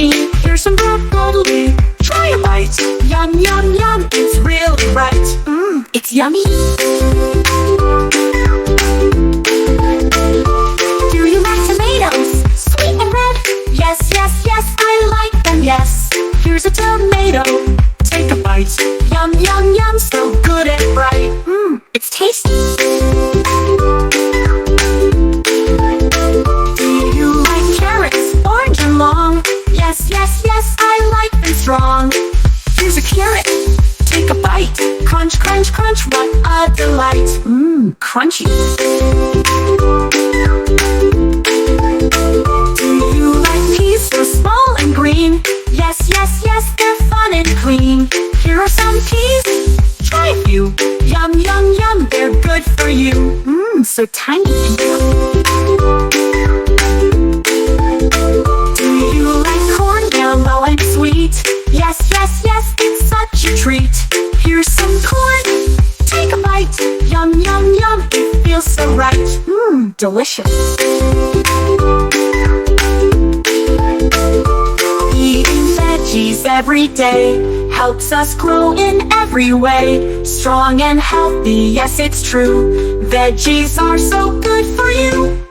yummy. Here's some broccoli, try a bite. Yum, yum, yum, it's really right. It's yummy. Do you like tomatoes? Sweet and red? Yes, yes, yes, I like them, yes. Here's a tomato, take a bite. Yum, yum, yum, so good and bright. It's tasty. Do you like carrots, orange and long? Yes, yes, yes, I like them strong. Here's a carrot, take a bite. Crunch, crunch, crunch, what a delight. Crunchy. Do you like peas, so small and green? Yes, yes, yes, they're fun and clean. Here are some peas, try a few. Yum, yum, yum, they're good for you. So tiny and yum. Do you like corn, yellow and sweet? Yes, yes, yes, it's such a treat. Here's some corn, take a bite. Yum, yum, yum, it feels so right. Delicious. Eating veggies every day helps us grow in every way. Strong and healthy, yes, it's true. Veggies are so good for you.